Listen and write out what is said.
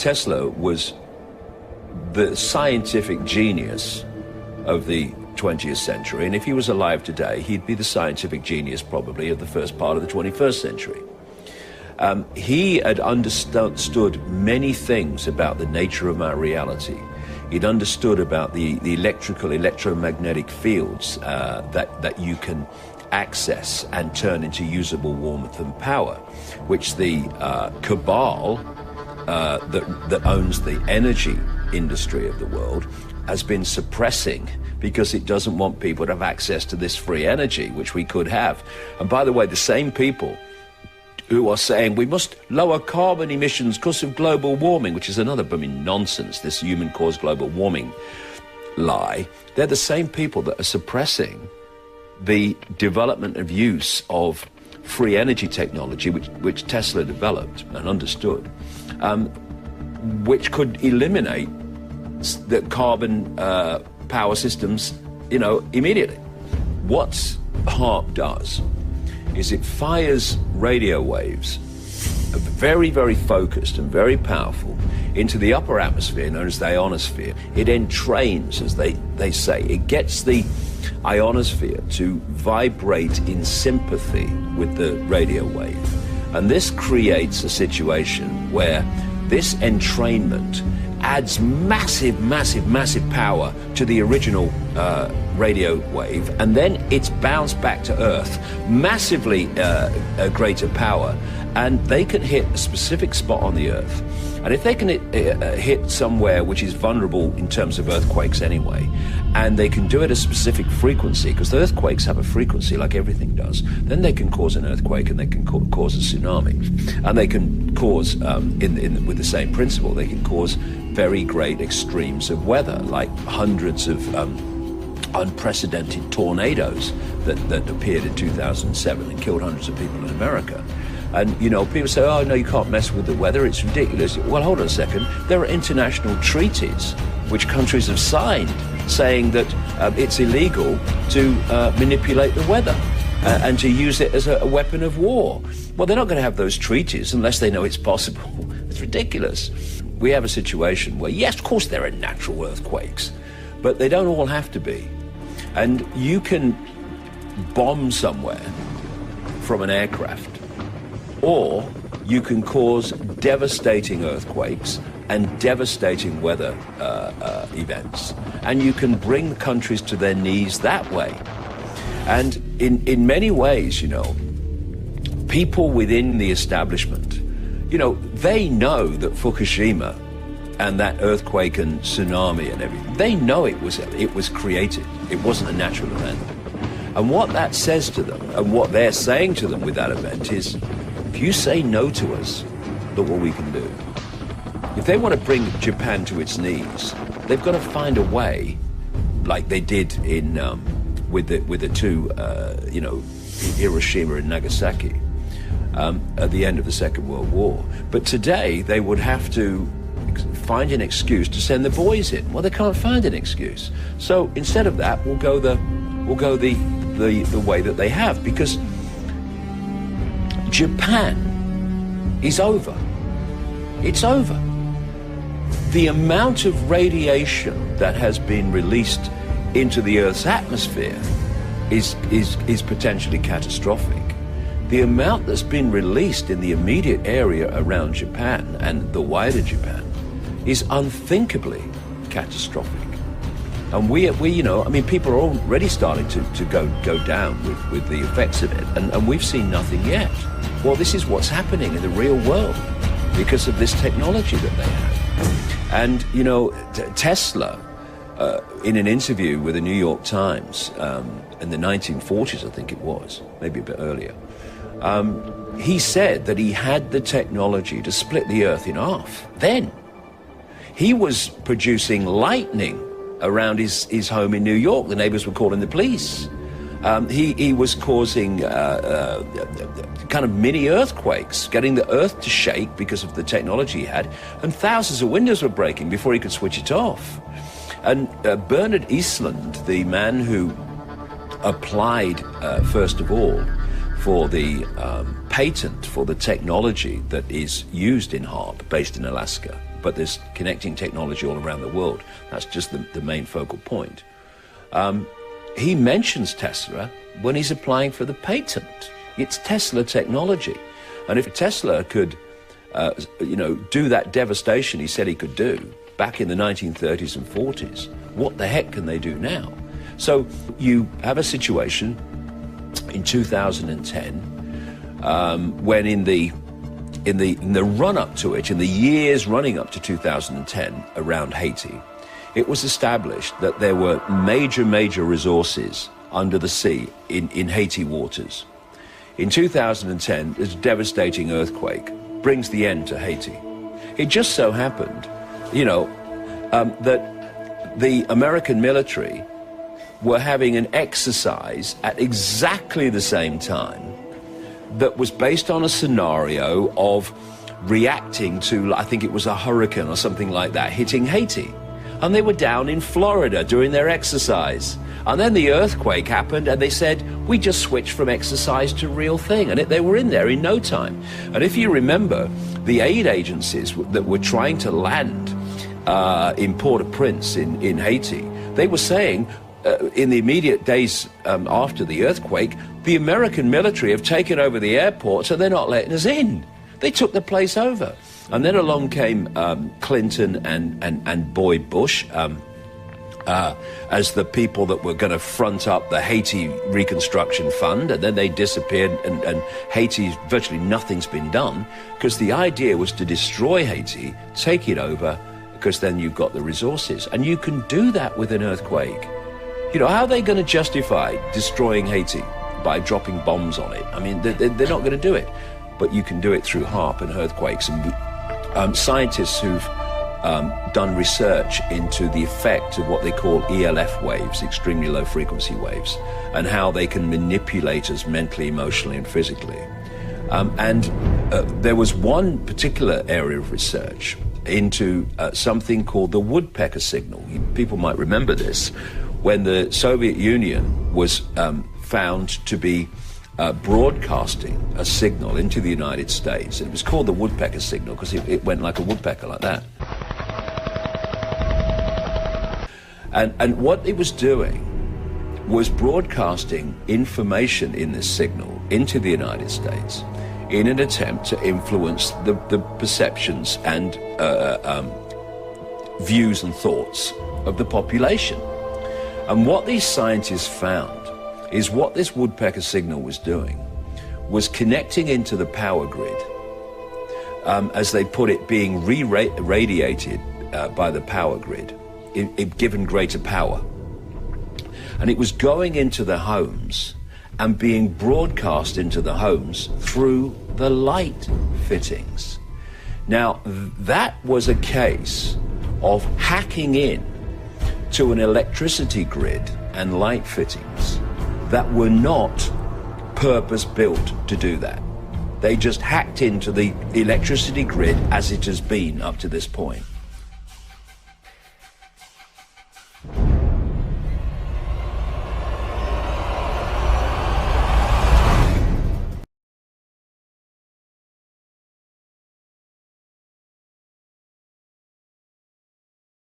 Tesla was the scientific genius of the 20th century, and if he was alive today, he'd be the scientific genius probably of the first part of the 21st century. He had understood many things about the nature of our reality. He'd understood about the electromagnetic fields that you can access and turn into usable warmth and power, which the cabal that owns the energy industry of the world has been suppressing, because it doesn't want people to have access to this free energy, which we could have. And by the way, the same people who are saying we must lower carbon emissions because of global warming, which is another nonsense, this human-caused global warming lie, they're the same people that are suppressing the development of use of free energy technology, which Tesla developed and understood, which could eliminate the carbon power systems, immediately. What HAARP does is it fires radio waves, very, very focused and very powerful, into the upper atmosphere known as the ionosphere. It entrains, as they say. It gets the ionosphere to vibrate in sympathy with the radio wave. And this creates a situation where this entrainment adds massive, massive, massive power to the original radio wave, and then it's bounced back to Earth, massively greater power, and they can hit a specific spot on the Earth. And if they can hit somewhere which is vulnerable in terms of earthquakes anyway, and they can do it at a specific frequency, because the earthquakes have a frequency like everything does, then they can cause an earthquake and they can cause a tsunami. And they can cause, with the same principle, they can cause very great extremes of weather, like hundreds of unprecedented tornadoes that appeared in 2007 and killed hundreds of people in America. And, people say, oh, no, you can't mess with the weather, it's ridiculous. Well, hold on a second. There are international treaties which countries have signed saying that it's illegal to manipulate the weather and to use it as a weapon of war. Well, they're not going to have those treaties unless they know it's possible. It's ridiculous. We have a situation where, yes, of course there are natural earthquakes, but they don't all have to be. And you can bomb somewhere from an aircraft, or you can cause devastating earthquakes and devastating weather events. And you can bring countries to their knees that way. And in many ways, people within the establishment, they know that Fukushima and that earthquake and tsunami and everything, they know it was created. It wasn't a natural event. And what that says to them, and what they're saying to them with that event is, if you say no to us, look what we can do. If they want to bring Japan to its knees, they've got to find a way, like they did in with the two, Hiroshima and Nagasaki at the end of the Second World War. But today they would have to find an excuse to send the boys in. Well, they can't find an excuse. So instead of that, we'll go the way that they have, because Japan is over. It's over. The amount of radiation that has been released into the Earth's atmosphere is potentially catastrophic. The amount that's been released in the immediate area around Japan and the wider Japan is unthinkably catastrophic. And people are already starting to go down with the effects of it, and we've seen nothing yet. Well, this is what's happening in the real world because of this technology that they have. And, Tesla, in an interview with the New York Times in the 1940s, I think it was, maybe a bit earlier, he said that he had the technology to split the Earth in half. Then he was producing lightning around his home in New York. The neighbors were calling the police. He was causing kind of mini earthquakes, getting the Earth to shake because of the technology he had, and thousands of windows were breaking before he could switch it off. And Bernard Eastland, the man who applied, first of all, for the patent for the technology that is used in HAARP, based in Alaska, but there's connecting technology all around the world. That's just the main focal point. He mentions Tesla when he's applying for the patent. It's Tesla technology. And if Tesla could, do that devastation he said he could do back in the 1930s and 40s, what the heck can they do now? So you have a situation in 2010 when in the run-up to it, in the years running up to 2010 around Haiti, it was established that there were major resources under the sea in Haiti waters. In 2010, this devastating earthquake brings the end to Haiti. It just so happened, that the American military were having an exercise at exactly the same time that was based on a scenario of reacting to, I think it was a hurricane or something like that, hitting Haiti. And they were down in Florida doing their exercise. And then the earthquake happened and they said, we just switched from exercise to real thing. And they were in there in no time. And if you remember, the aid agencies that were trying to land in Port-au-Prince in Haiti, they were saying, in the immediate days after the earthquake, the American military have taken over the airport, so they're not letting us in. They took the place over. And then along came Clinton and Boy Bush as the people that were going to front up the Haiti Reconstruction Fund, and then they disappeared, and Haiti, virtually nothing's been done, because the idea was to destroy Haiti, take it over, because then you've got the resources. And you can do that with an earthquake. How are they going to justify destroying Haiti by dropping bombs on it? I mean, they're not going to do it. But you can do it through HAARP and earthquakes. And scientists who've done research into the effect of what they call ELF waves, extremely low frequency waves, and how they can manipulate us mentally, emotionally, and physically. There was one particular area of research into something called the woodpecker signal. People might remember this, when the Soviet Union was found to be broadcasting a signal into the United States. It was called the woodpecker signal because it went like a woodpecker, like that. And what it was doing was broadcasting information in this signal into the United States in an attempt to influence the perceptions and views and thoughts of the population. And what these scientists found is what this woodpecker signal was doing was connecting into the power grid, as they put it, being radiated by the power grid, given greater power. And it was going into the homes and being broadcast into the homes through the light fittings. Now, that was a case of hacking in to an electricity grid and light fittings that were not purpose-built to do that. They just hacked into the electricity grid as it has been up to this point.